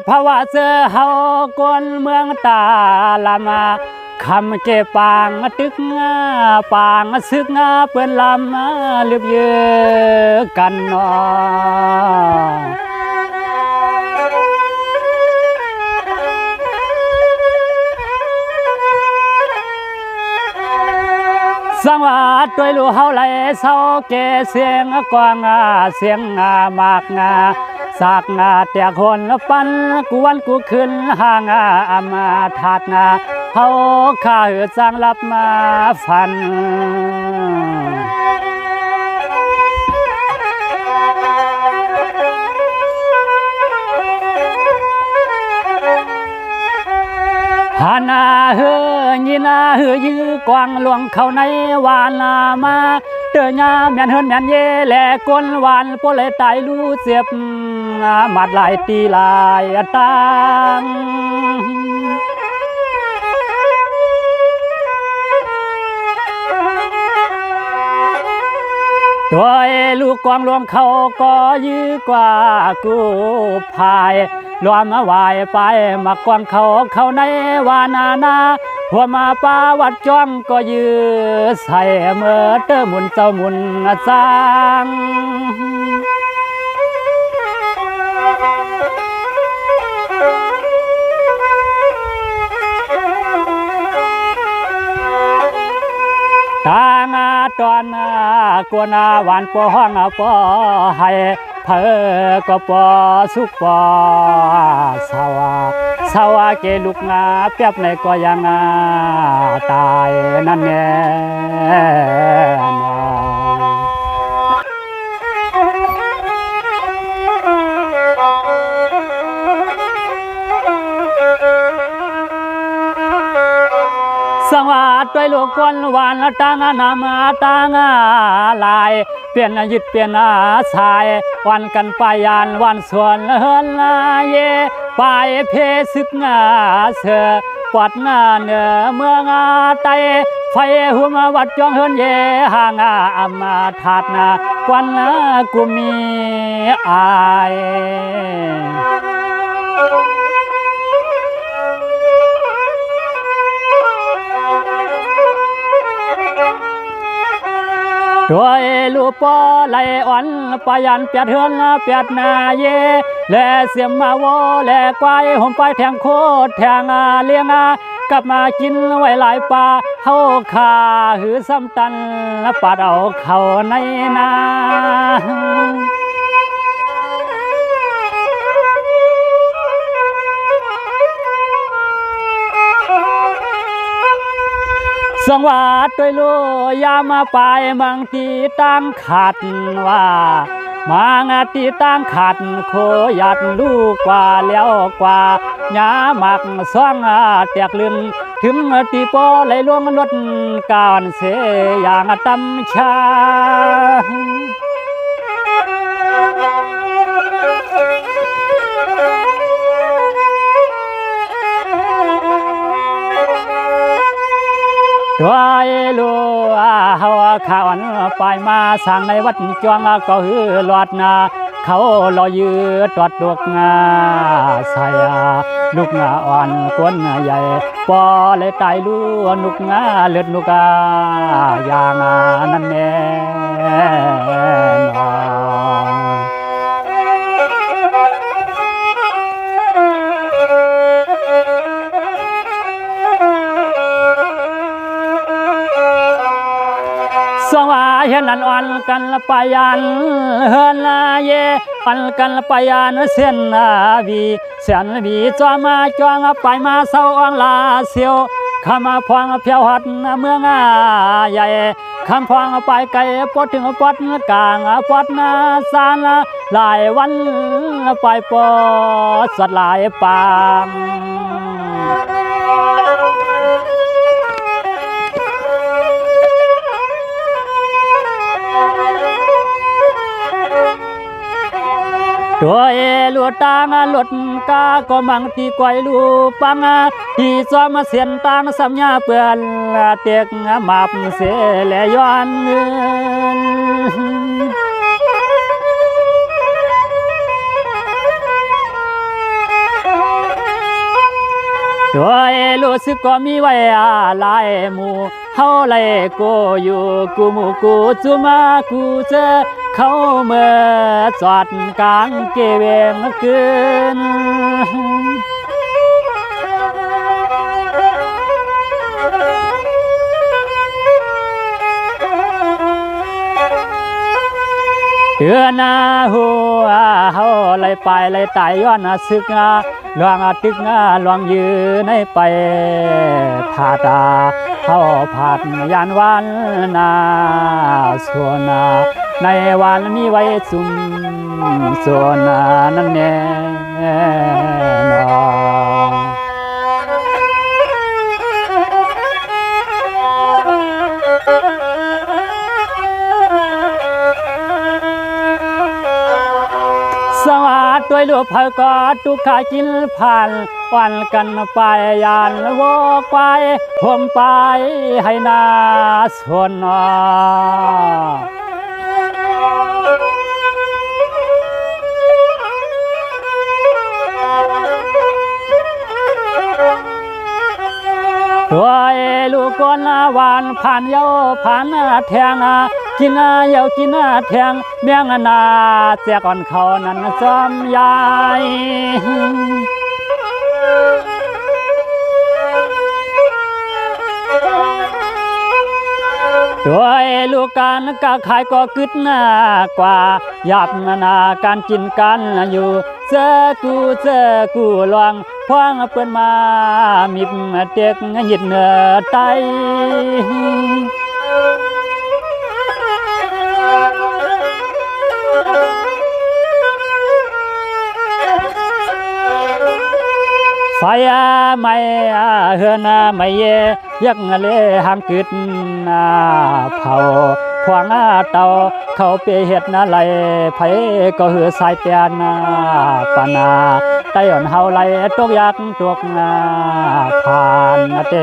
ภาวะเสือเฮากวนเมืองตาลามาคำเก็บปางตึกปางซึกเปิ้นลำลึกเยอะกันนอสังวาดด้วยลูเฮาไหลเศร้าเกเสียงกวางเสียงมากสากเตียคนปันกูวันกูขึ้นห่างมาถาดเฮาข้าหือสร้างรับมาฟันหานาเฮยินาเฮยื้อกวางหลวงเข้าในวานมาเตือนแม่นเฮินแม่นเย่แหลกวนวานโปเลยตายรู้เสียบมัดลายตีลายตังตัวลูกกวางหลวงเขาก็ยื้อกว่ากูพายรวมมาวายไปมากวางเขาในวานาหัวมาป่าวัดจ้องก็ยื้อใส่เมื่อเตอมุนเจ้ามุนสร้างตางตอนกวนหวานปอห้องปอให้เพอก็ปอสุกปอสาวเกลูกเปียบในก็ยังตายนั่นแน่สังวาดด้วยลูกกวนหวานตังนามาตังลายเปลี่ยนยึดเปลี่ยนสายวันกันไปยานวันส่วนเฮินเย่ไปเพศึกเสือปอดเหนือเมืองไตไฟหัวมาวัดจ้องเฮินเย่ห่างมาถาดกวนกูมีอายด้วยลูปอไหลอ่อนปายันเปียดเฮือนเปียดนาเยและเสียมมาวอและควายห่มไปแทงโคตรแทงเลี้ยงกลับมากินไว้หลายปลาเฮาขาหือซ้ำตันปาดเอาเข้าในนาสังวาดด้วยลูยามาไปมังตีตั้งขาดว่ามังตีตั้งขาดโคยัดลูกกว่าแล้วกว่าหญ้าหมักซ่องแตกลืมถึงตีปอไหลล่วงลดการเสียอย่างตำชาด้วยลูเฮาข่าวไปมาสั่งในวัดจวงก็ฮือหลอดเขาลอยยืดตอดดกใส่ลูกอ่อนกวนใหญ่ปอเลยตายลูนุกเลือดนุกอย่างนั้นแน่นอนสว่าเห็นอ่อนกันปายันเฮินเยอ่อนกันปายันเส้นวีจอมาจวงไปมาเศร้าอ่างลาเสียวข้ามาพวงเพียวหัดเมืองใหญ่คำพวงไปไกลปดถึงปดกลางปดสานหลายวันไปปอดสดหลายปางตัวลูตังหลุดกาก็มังตีกวยลูปังที่จอมเสียนตังสัญญาเปื่อนเตียกมาบเสลย้อน ด้วยรู้สึกก็มีไว้อะไรหมู่เฮาไล่กูอยู่กูหมู่กูจุมากูเจอเขาเมื่อจอดกลางเกเวงคืนนาหัวเฮาไล่ไปไล่ตายย้อนสึกลวงตึกลวงยืนในไปทาตาเฮาผัดยานวันนาส่วนในวันมีไว้ซุ่มส่วนนั่นแน่นอนสวัสดีลูกพกอดทุกขากินผ่านวันกันไปยานวกไปผมไปให้นาส่วนด้วยลูกก้นหวานผ่านเยาผ่านแทงกินเยากินแทงเมียงนาเจ้าก่อนเขานั้นจอมยายด้วยลูกการก็ขายก็กึดหน้ากว่าหยาบนาการกินกันอยู่เจอกูลวงพวงเปิ้นมามิบเด็กหยิดเนื้อไตไฟไม่เฮือนไม่เยยักเลหามกึดเผาพวงเตาเขาเปเห็ดนาไหลไผก็หือสายเตียนปานาไต้อ่อนเฮาไหลตกยักตกผ่านเต